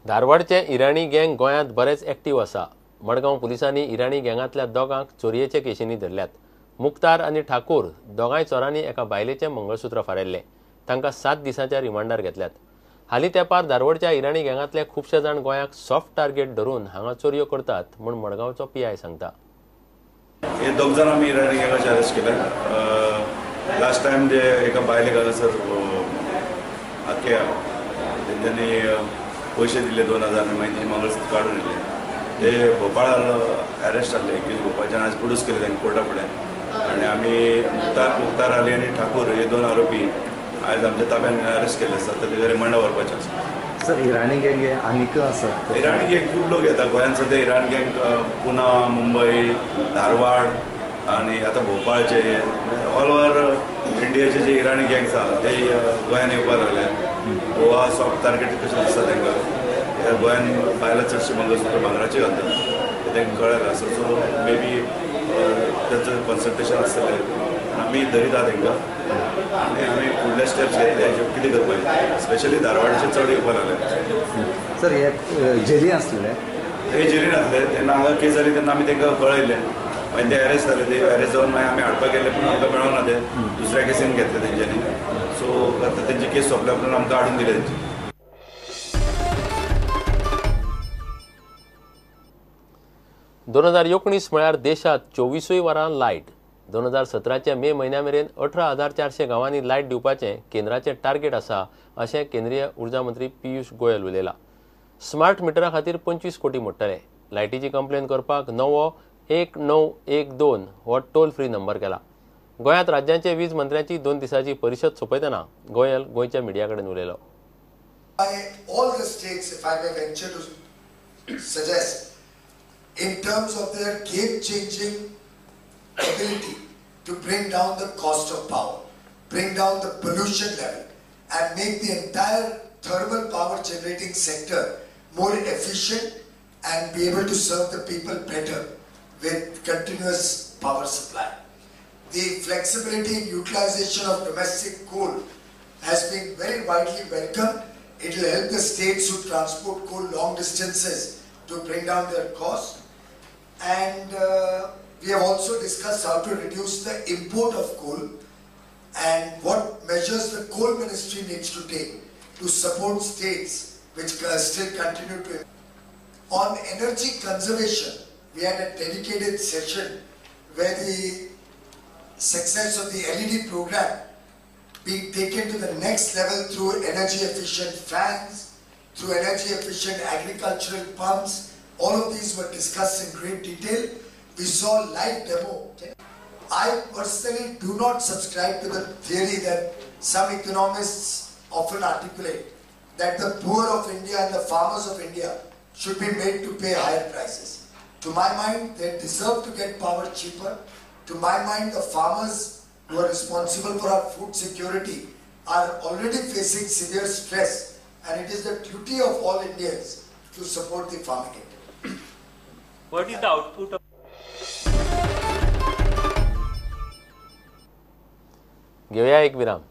धारवाडचे इराणी गँग गोंयांत बरेच एक्टिव्ह आसा। मडगांव पुलिसांनी इराणी गँगांतल्या दोगांक चोरयेचे केशींनी धरल्यात। मुख्तार आनी ठाकूर दोगांय चोरांनी एका बायलेचें मंगळसूत्र फाडिल्लें। तांकां 7 दिसांच्या रिमांडार घेतल्यात। हालीं तेंपार धारवाडच्या इराणी गँगांतले खुबशे जाण गोंयाक सॉफ्ट टार्गेट धरून हांगा चोरयो करतात म्हूण मडगांवचो PI सांगता। हे दोग जाण आमी इराणी गँगाचे अरेस्ट केले। लास्ट टायम जे एका बायलेक हांगासर आख्या तेंच्यांनी पैसे दिले 2000 आनी मागीर ती मंगळसूत्र काडून दिले। ते भोपाळ अरेस्ट जाल्ले 21 भोपाळच्यान आज प्रोड्यूस केले तांणी कोर्टा फुडें। आनी आमी मुख्तार अली आनी ठाकूर हे 2 आरोपी आज आमच्या ताब्यान अरेस्ट केले आसात। तांचे रिमांडार व्हरपाचे आसा। सर इराणी गँग हे आनीक आसात? इराणी गँग खूब लोक येतात गोंयांत। सद्या इराणी गँग पुना, मुंबई, धारवाड आनी आतां भोपाळचे ऑल ओव्हर इंडियाचे जे इराणी गँग्स आसा ते गोंयांत येवपाक लागल्यात। गोवा सॉफ्ट टार्गेट कशें दिसता तांकां। गोंयांत बायलां चडशी मंगळसूत्र भांगराची घालतात ते तांकां कळ्ळें आसा। सो मे बी तांचें कॉन्सन्ट्रेशन आसतलें। आमी धरिता तांकां आनी आमी फुडले स्टेप्स घेतले हेजेर कितें करपाचें। स्पेशली धारवाडचे चड येवपाक लागले। सर हे जेली आसले? ते जेलीन आसले तेन्ना हांगा केस जाली तेन्ना आमी तांकां कळयलें। मागीर ते अरेस्ट जाले। ते अरेस्ट जावन मागीर आमी हाडपाक गेले पूण आमकां मेळोंक ना। ते दुसऱ्या केसीन घेतले तेंच्यांनी। सो आतां तेंची केस सोंपल्या उपरांत आमकां हाडून दिले तेंची। 2019 म्हळ्यार देशात 24 वरां लायट। 2017चे मे म्हयन्या मेरेन 18,400 गांवांनी लायट दिवपाचें केंद्राचें टार्गेट आसा अशें केंद्रीय उर्जा मंत्री पियुष गोयल उलयला। स्मार्ट मिटरा खातीर 25 कोटी मोडटले। लायटीची कंप्लेन करपाक नवो 1912 हो टोल फ्री नंबर केला। गोंयांत राज्याचे वीज मंत्र्यांची 2 दिसांची परिशद सोंपयतना गोयल गोंयच्या मिडिया कडेन उलयलो। In terms of their game-changing ability to bring down the cost of power, bring down the pollution level, and make the entire thermal power generating sector more efficient and be able to serve the people better with continuous power supply. The flexibility and utilization of domestic coal has been very widely welcomed. It will help the states who transport coal long distances to bring down their cost. And we have also discussed how to reduce the import of coal and what measures the coal ministry needs to take to support states which still continue to. On energy conservation, we had a dedicated session where the success of the LED program being taken to the next level through energy efficient fans, through energy efficient agricultural pumps. All of these were discussed in great detail. We saw live demo. I personally do not subscribe to the theory that some economists often articulate that the poor of India and the farmers of India should be made to pay higher prices. To my mind, they deserve to get power cheaper. To my mind, the farmers who are responsible for our food security are already facing severe stress, and it is the duty of all Indians to support the farming. What is the output of? घेऊया एक विराम।